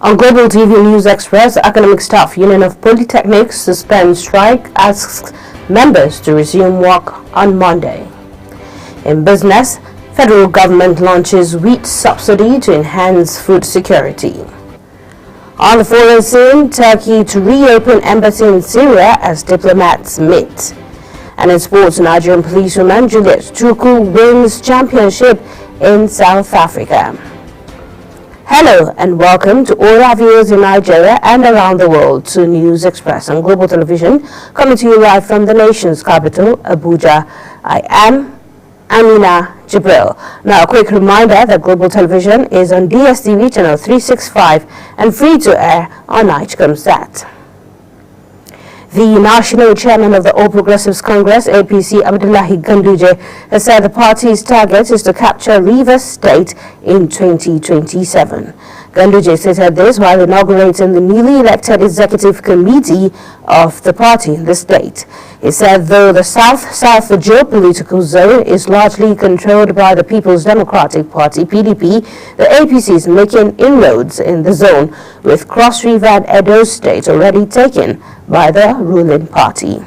On Global TV News Express, Academic Staff Union of Polytechnics suspends strike, asks members to resume work on Monday. In business, federal government launches wheat subsidy to enhance food security. On the foreign scene, Turkey to reopen embassy in Syria as diplomats meet. And in sports, Nigerian policewoman Juliet Chukwu wins championship in South Africa. Hello and welcome to all our viewers in Nigeria and around the world to News Express on Global Television, coming to you live from the nation's capital, Abuja. I am Amina Jibril. Now, a quick reminder that Global Television is on DSTV channel 365 and free to air on Nigecomsat. The national chairman of the All Progressives Congress, APC, Abdullahi Ganduje, has said the party's target is to capture Rivers State in 2027. Ganduje stated this while inaugurating the newly elected executive committee of the party in the state. He said though the South geopolitical zone is largely controlled by the People's Democratic Party, PDP, the APC is making inroads in the zone, with Cross River and Edo State already taken by the ruling party.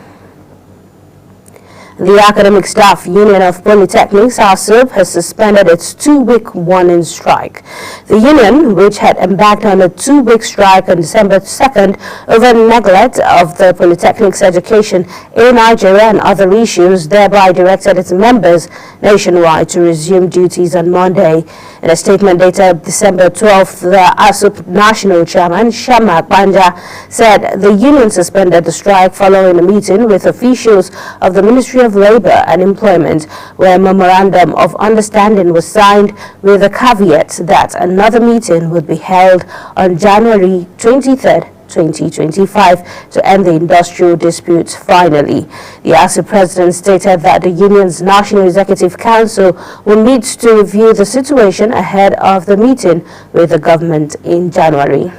The Academic Staff Union of Polytechnics, ASUP, has suspended its 2-week warning strike. The union, which had embarked on a 2-week strike on December 2nd over neglect of the Polytechnics education in Nigeria and other issues, thereby directed its members nationwide to resume duties on Monday. In a statement dated December 12th, the ASUP national chairman, Shama Banja, said the union suspended the strike following a meeting with officials of the Ministry of Labor and Employment, where a memorandum of understanding was signed with a caveat that another meeting would be held on January 23rd, 2025 to end the industrial disputes finally. The ASUP president stated that the union's National Executive Council will meet to review the situation ahead of the meeting with the government in January.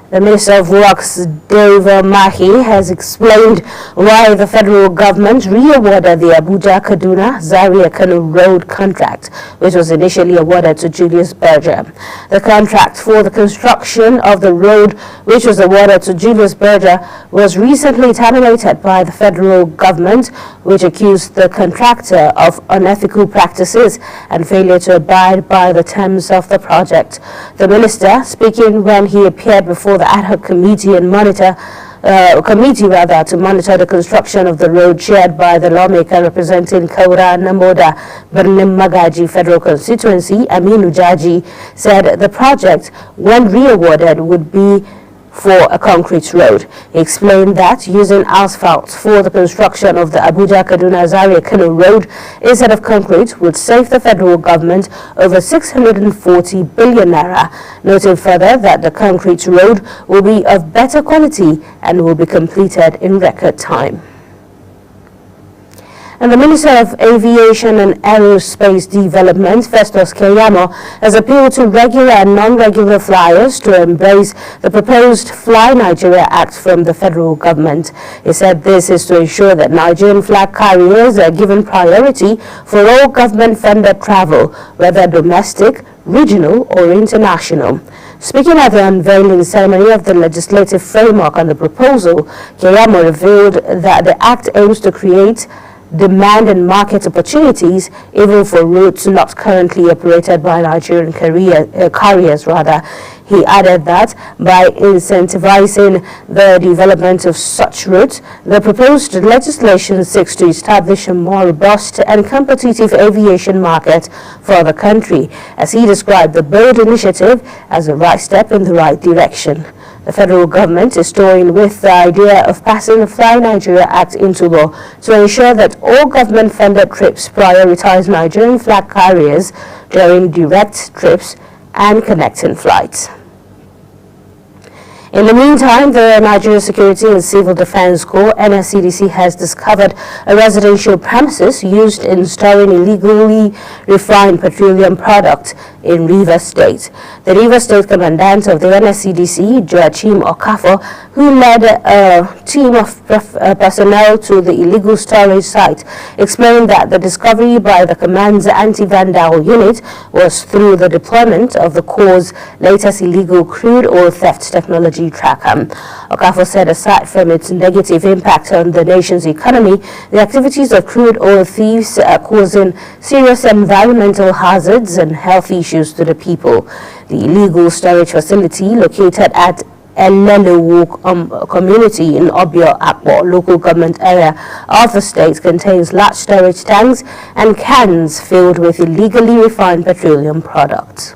The Minister of Works, Dave Mahi, has explained why the federal government re-awarded the Abuja-Kaduna Zaria-Kano road contract, which was initially awarded to Julius Berger. The contract for the construction of the road, which was awarded to Julius Berger, was recently terminated by the federal government, which accused the contractor of unethical practices and failure to abide by the terms of the project. The minister, speaking when he appeared before the ad hoc committee to monitor the construction of the road chaired by the lawmaker representing Kaura Namoda Birnim Magaji Federal Constituency, Aminu Jaji, said the project, when re-awarded, would be for a concrete road. He explained that using asphalt for the construction of the Abuja-Kaduna Zaria-Kano road instead of concrete would save the federal government over 640 billion naira, noting further that the concrete road will be of better quality and will be completed in record time. And the Minister of Aviation and Aerospace Development, Festus Keyamo, has appealed to regular and non-regular flyers to embrace the proposed Fly Nigeria Act from the federal government. He said this is to ensure that Nigerian flag carriers are given priority for all government-funded travel, whether domestic, regional or international. Speaking at the unveiling ceremony of the legislative framework on the proposal, Keyamo revealed that the act aims to create demand and market opportunities even for routes not currently operated by Nigerian carriers. He added that by incentivizing the development of such routes, the proposed legislation seeks to establish a more robust and competitive aviation market for the country, as he described the bold initiative as a right step in the right direction. The federal government is toying with the idea of passing the Fly Nigeria Act into law to ensure that all government-funded trips prioritize Nigerian flag carriers during direct trips and connecting flights. In the meantime, the Nigeria Security and Civil Defense Corps (NSCDC) has discovered a residential premises used in storing illegally refined petroleum products in Rivers State. The Rivers State Commandant of the NSCDC, Joachim Okafor, who led a team of personnel to the illegal storage site, explained that the discovery by the command's anti-vandal unit was through the deployment of the Corps' latest illegal crude oil theft technology tracker. Okafor said aside from its negative impact on the nation's economy, the activities of crude oil thieves are causing serious environmental hazards and health issues to the people. The illegal storage facility located at Elelewo community in Obio Akpo local government area of the state contains large storage tanks and cans filled with illegally refined petroleum products.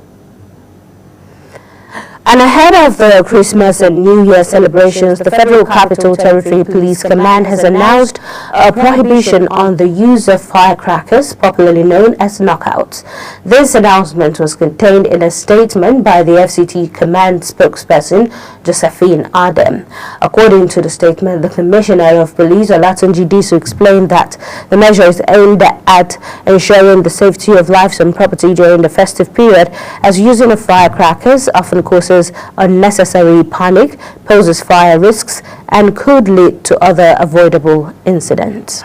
And ahead of the Christmas and New Year celebrations, the Federal Capital Territory Police Command has announced a prohibition on the use of firecrackers, popularly known as knockouts. This announcement was contained in a statement by the FCT Command spokesperson, Josephine Adem. According to the statement, the Commissioner of Police, Olatunji Disu, explained that the measure is aimed at ensuring the safety of lives and property during the festive period, as using of firecrackers often causes unnecessary panic, poses fire risks, and could lead to other avoidable incidents.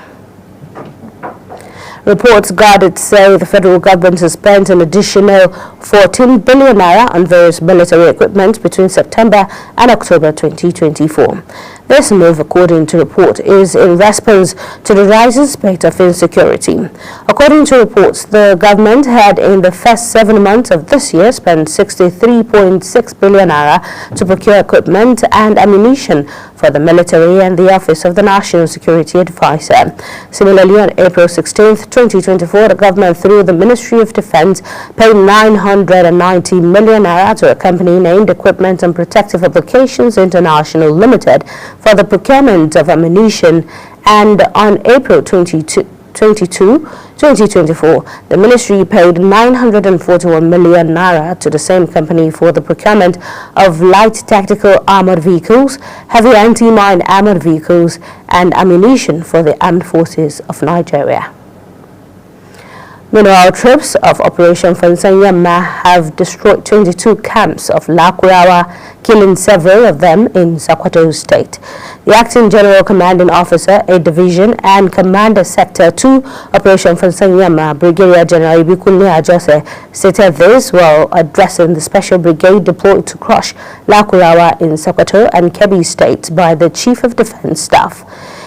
Reports gathered say the federal government has spent an additional 14 billion naira on various military equipment between September and October 2024. This move, according to report, is in response to the rising spate of insecurity. According to reports, the government had in the first 7 months of this year spent 63.6 billion naira to procure equipment and ammunition for the military and the Office of the National Security Advisor. Similarly, on April 16, 2024, the government, through the Ministry of Defense, paid 990 million naira to a company named Equipment and Protective Applications International Limited for the procurement of ammunition, and on April 22, 2024, the ministry paid 941 million naira to the same company for the procurement of light tactical armored vehicles, heavy anti-mine armored vehicles, and ammunition for the armed forces of Nigeria. Meanwhile, troops of Operation Fansanyama have destroyed 22 camps of Lakurawa, killing several of them in Sokoto State. The Acting General Commanding Officer, A Division, and Commander Sector 2, Operation Fansanyama, Brigadier General Ibikunle Ajose, stated this while addressing the special brigade deployed to crush Lakurawa in Sokoto and Kebbi States by the Chief of Defense Staff.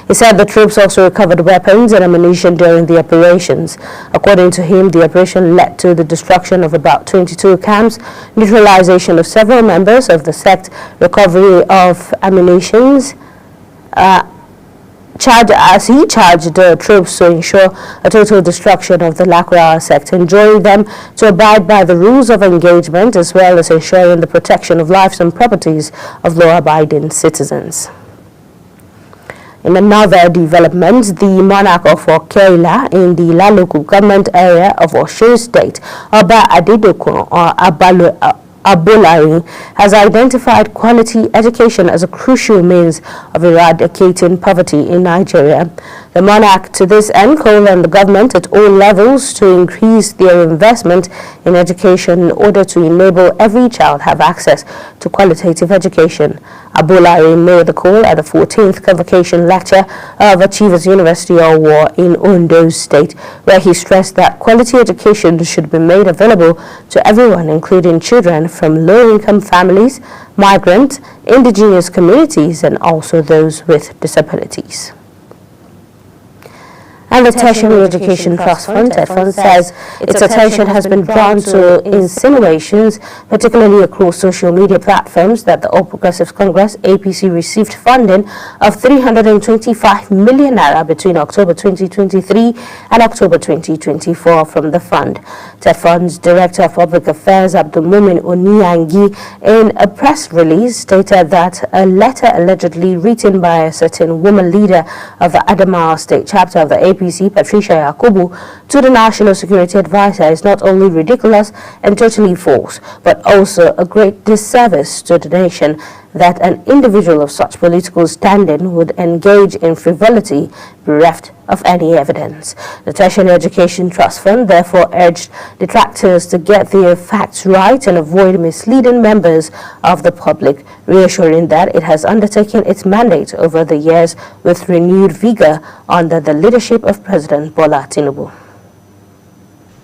He said the troops also recovered weapons and ammunition during the operations. According to him, the operation led to the destruction of about 22 camps, neutralization of several members of the sect, recovery of ammunitions, as he charged the troops to ensure a total destruction of the Lakurawa sect, enjoining them to abide by the rules of engagement as well as ensuring the protection of lives and properties of law-abiding citizens. In another development, the monarch of Okeila in the La local government area of Osun State, Oba Adedokun or Abolari, has identified quality education as a crucial means of eradicating poverty in Nigeria. The monarch, to this end, called on the government at all levels to increase their investment in education in order to enable every child have access to qualitative education. Abolari made the call at the 14th convocation lecture of Achievers University Owo in Ondo State, where he stressed that quality education should be made available to everyone, including children from low-income families, migrant, indigenous communities, and also those with disabilities. And the Tertiary Education Trust Fund, TETFund, says its attention has been drawn to insinuations, particularly across social media platforms, that the All Progressives Congress (APC) received funding of 325 million naira between October 2023 and October 2024 from the fund. TETFund's Director of Public Affairs, Abdulmumin Oniyangi, in a press release stated that a letter allegedly written by a certain woman leader of the Adamawa State chapter of the APC, Patricia Yakubu, to the National Security Advisor is not only ridiculous and totally false, but also a great disservice to the nation that an individual of such political standing would engage in frivolity bereft of any evidence. The Tertiary Education Trust Fund therefore urged detractors to get their facts right and avoid misleading members of the public, reassuring that it has undertaken its mandate over the years with renewed vigor under the leadership of President Bola Tinubu.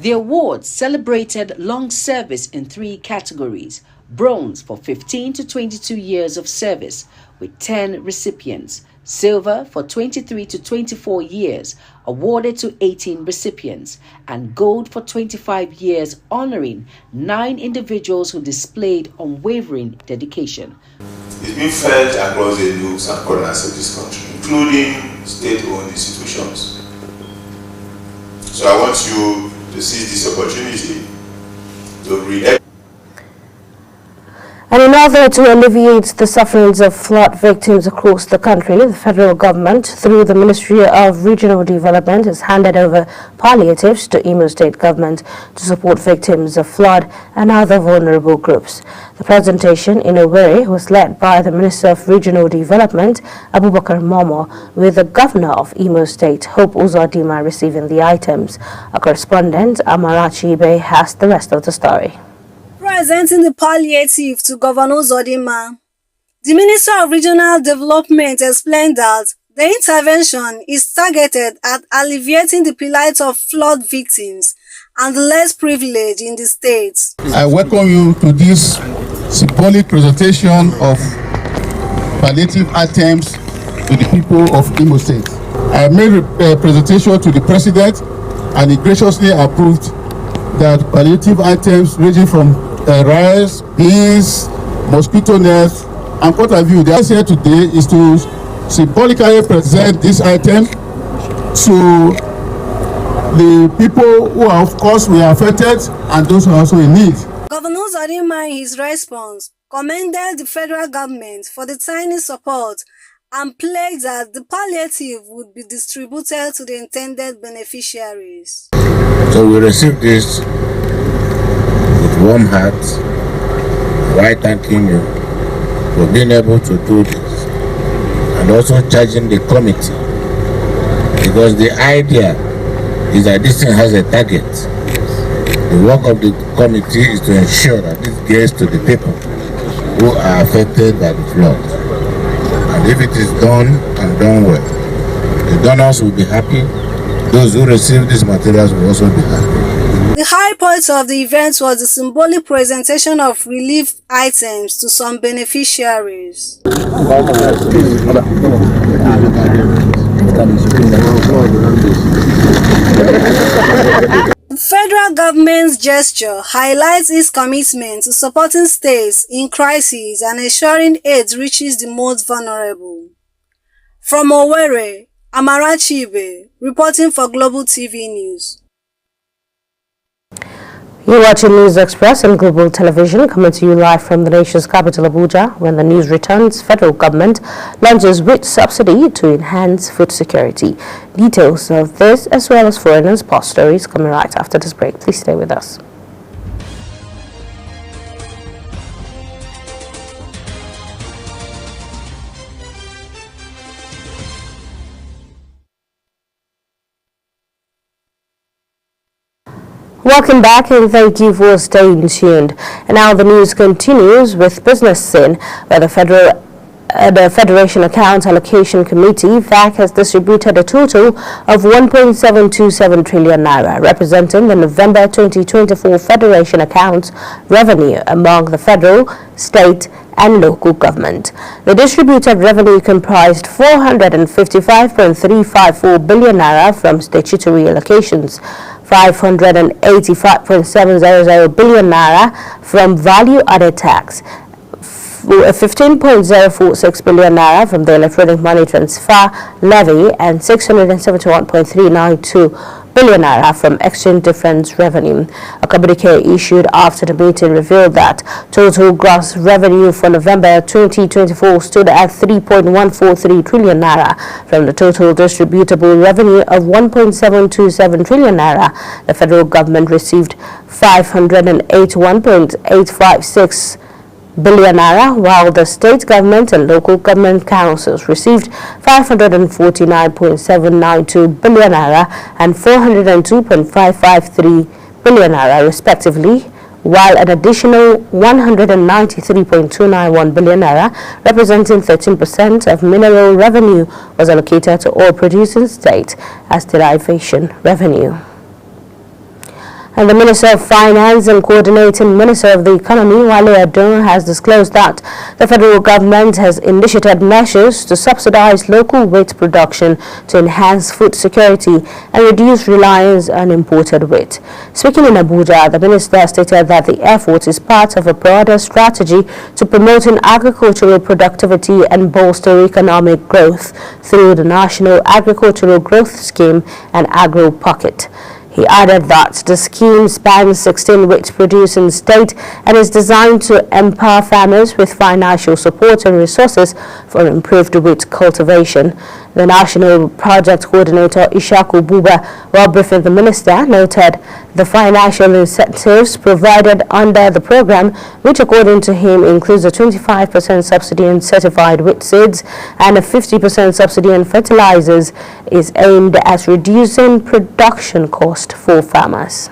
The awards celebrated long service in 3 categories: bronze for 15 to 22 years of service with 10 recipients, silver for 23 to 24 years, awarded to 18 recipients, and gold for 25 years, honoring 9 individuals who displayed unwavering dedication. It's been felt across the nooks and corners of this country, including state-owned institutions. So I want you to seize this opportunity to read. And in order to alleviate the sufferings of flood victims across the country, the federal government, through the Ministry of Regional Development, has handed over palliatives to Imo State government to support victims of flood and other vulnerable groups. The presentation in Owerri was led by the Minister of Regional Development, Abubakar Momo, with the Governor of Imo State, Hope Uzodinma, receiving the items. Our correspondent, Amarachi Ibe, has the rest of the story. Presenting the palliative to Governor Uzodinma, the Minister of Regional Development explained that the intervention is targeted at alleviating the plight of flood victims and the less privileged in the state. I welcome you to this symbolic presentation of palliative items to the people of Imo State. I made a presentation to the President, and he graciously approved that palliative items ranging from rice, beans, mosquito nets, and what have you. The idea here today is to symbolically present this item to the people who are, of course, were affected and those who are also in need. Governor Uzodinma, in his response, commended the federal government for the timely support and pledged that the palliative would be distributed to the intended beneficiaries. So we received this with warm hearts, while thanking you for being able to do this, and also charging the committee, because the idea is that this thing has a target. The work of the committee is to ensure that this gets to the people who are affected by the flood. And if it is done and done well, the donors will be happy. Those who receive these materials will also be happy. The high point of the event was the symbolic presentation of relief items to some beneficiaries. The federal government's gesture highlights its commitment to supporting states in crisis and ensuring aid reaches the most vulnerable. From Owerri, Amarachi Ibe, reporting for Global TV News. You're watching News Express on Global Television, coming to you live from the nation's capital, Abuja. When the news returns, federal government launches wheat subsidy to enhance food security. Details of this, as well as foreign sports stories, coming right after this break. Please stay with us. Welcome back, and thank you for staying tuned. And now the news continues with Business Scene, where the Federation Account Allocation Committee, FAC, has distributed a total of 1.727 trillion naira, representing the November 2024 Federation Accounts revenue among the federal, state, and local government. The distributed revenue comprised 455.354 billion naira from statutory allocations, 585.700 billion naira from value-added tax, 15.046 billion naira from the electronic money transfer levy, and 671.392 billion naira from exchange difference revenue. A communique issued after the meeting revealed that total gross revenue for November 2024 stood at 3.143 trillion naira. From the total distributable revenue of 1.727 trillion naira, the federal government received 581.856 billion naira, while the state government and local government councils received 549.792 billion naira and 402.553 billion naira respectively, while an additional 193.291 billion naira, representing 13% of mineral revenue, was allocated to oil producing states as derivation revenue. And the Minister of Finance and Coordinating Minister of the Economy, Wale Edun, has disclosed that the federal government has initiated measures to subsidize local wheat production to enhance food security and reduce reliance on imported wheat. Speaking in Abuja, the minister stated that the effort is part of a broader strategy to promoting agricultural productivity and bolster economic growth through the National Agricultural Growth Scheme and Agro Pocket. He added that the scheme spans 16 wheat-producing states and is designed to empower farmers with financial support and resources for improved wheat cultivation. The National Project Coordinator, Ishaku Buba, while briefing the minister, noted the financial incentives provided under the program, which according to him includes a 25% subsidy in certified wheat seeds and a 50% subsidy in fertilizers, is aimed at reducing production cost for farmers.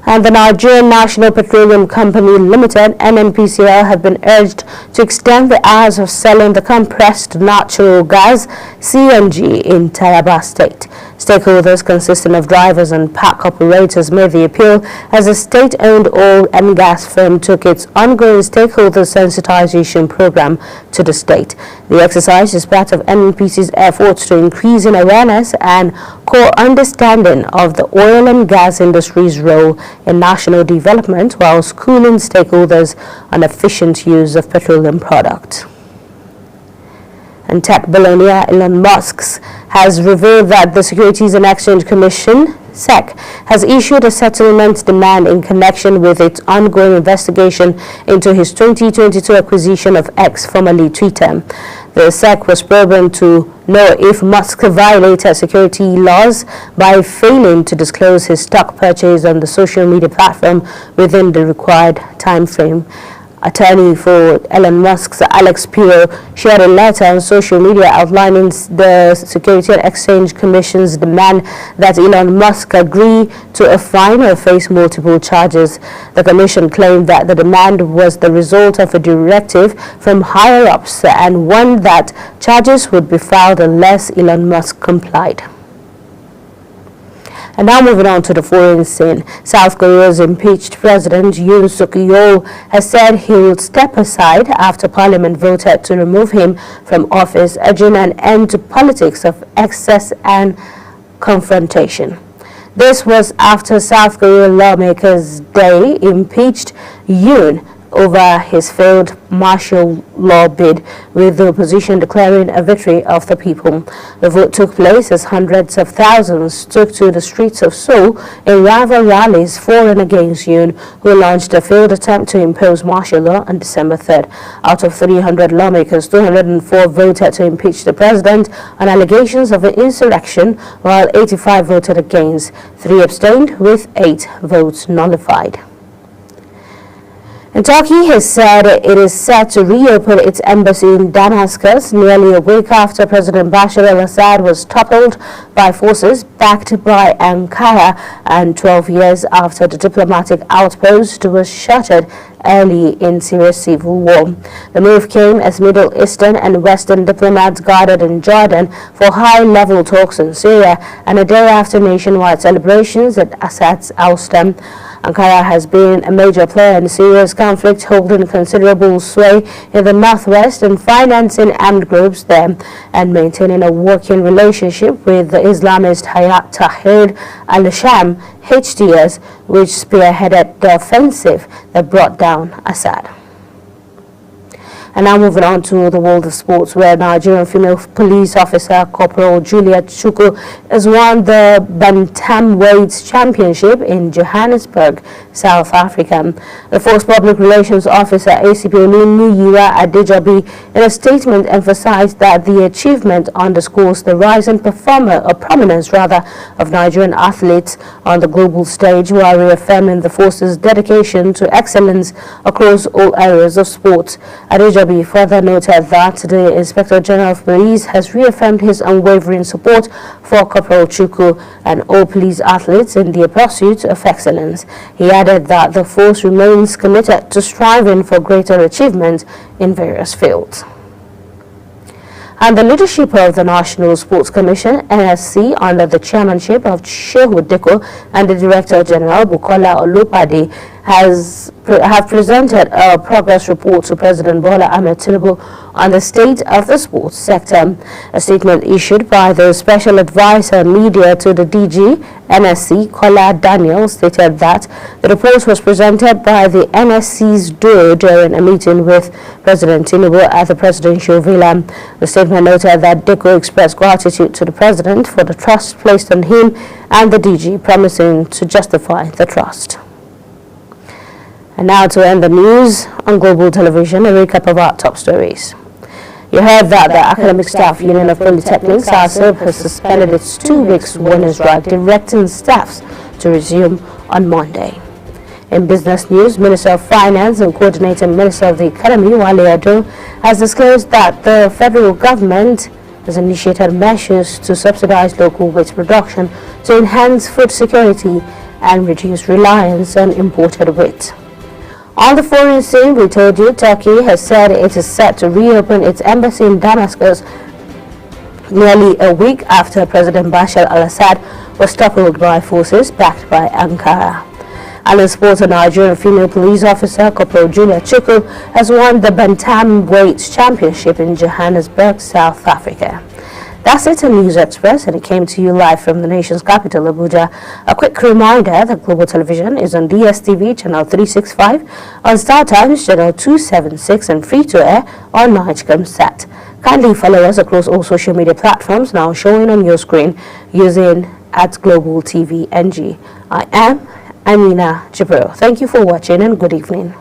And the Nigerian National Petroleum Company Limited, NNPCL, have been urged to extend the hours of selling the compressed natural gas, CNG, in Taraba State. Stakeholders consisting of drivers and park operators made the appeal as a state-owned oil and gas firm took its ongoing stakeholder sensitization program to the state. The exercise is part of NNPC's efforts to increase in awareness and core understanding of the oil and gas industry's role in national development while schooling stakeholders on efficient use of petroleum products. And tech billionaire Elon Musk has revealed that the Securities and Exchange Commission, SEC, has issued a settlement demand in connection with its ongoing investigation into his 2022 acquisition of X, formerly Twitter. The SEC was probing to know if Musk violated security laws by failing to disclose his stock purchase on the social media platform within the required time frame. Attorney for Elon Musk's Alex Piro shared a letter on social media outlining the Securities and Exchange Commission's demand that Elon Musk agree to a fine or face multiple charges. The commission claimed that the demand was the result of a directive from higher-ups and one that charges would be filed unless Elon Musk complied. And now moving on to the foreign scene, South Korea's impeached President Yoon Suk-yeol has said he will step aside after Parliament voted to remove him from office, urging an end to politics of excess and confrontation. This was after South Korean lawmakers' day impeached Yoon over his failed martial law bid, with the opposition declaring a victory of the people. The vote took place as hundreds of thousands took to the streets of Seoul in rival rallies for and against Yoon, who launched a failed attempt to impose martial law on December 3rd. Out of 300 lawmakers, 204 voted to impeach the president on allegations of an insurrection, while 85 voted against. 3 abstained, with 8 votes nullified. And Turkey has said it is set to reopen its embassy in Damascus nearly a week after President Bashar al-Assad was toppled by forces backed by Ankara and 12 years after the diplomatic outpost was shuttered early in Syria's civil war. The move came as Middle Eastern and Western diplomats gathered in Jordan for high-level talks in Syria and a day after nationwide celebrations at Assad's ouster. Ankara has been a major player in Syria's conflict, holding considerable sway in the northwest and financing armed groups there, and maintaining a working relationship with the Islamist Hayat Tahrir al-Sham HTS, which spearheaded the offensive that brought down Assad. And now moving on to the world of sports, where Nigerian female police officer Corporal Julia Chukwu has won the Bantamweight Championship in Johannesburg, South Africa. The force public relations officer ACP Oluniyiwa Adejobi in a statement emphasized that the achievement underscores the rise in prominence of Nigerian athletes on the global stage, while reaffirming the force's dedication to excellence across all areas of sports. Adejobi further noted that the Inspector General of Police has reaffirmed his unwavering support for Corporal Chukwu and all police athletes in their pursuit of excellence. He added that the force remains committed to striving for greater achievements in various fields. And the leadership of the National Sports Commission, NSC, under the chairmanship of Shehu Dikko and the Director General Bukola Olupade, have presented a progress report to President Bola Ahmed Tinubu on the state of the sports sector. A statement issued by the Special Advisor Media to the DG, NSC, Kola Daniel, stated that the report was presented by the NSC's DOE during a meeting with President Tinubu at the Presidential Villa. The statement noted that Dikko expressed gratitude to the President for the trust placed on him and the DG, promising to justify the trust. And now to end the news on Global Television, a recap of our top stories. You heard that the Academic Staff Union of Polytechnics, ASUP, has suspended its 2 weeks winter strike, directing staffs to resume on Monday. In business news, Minister of Finance and Coordinating Minister of the Economy, Wale Ado, has disclosed that the federal government has initiated measures to subsidize local wheat production to enhance food security and reduce reliance on imported wheat. On the foreign scene, we told you Turkey has said it is set to reopen its embassy in Damascus nearly a week after President Bashar al-Assad was toppled by forces backed by Ankara. And in sports, a Nigerian female police officer, Corporal Julia Chukwu, has won the Bantamweight Championship in Johannesburg, South Africa. That's it on News Express, and it came to you live from the nation's capital, Abuja. A quick reminder that Global Television is on DSTV channel 365, on Star Times channel 276, and free to air on Nigecomsat. Kindly follow us across all social media platforms now showing on your screen using @Global TV NG. I am Amina Jibril. Thank you for watching and good evening.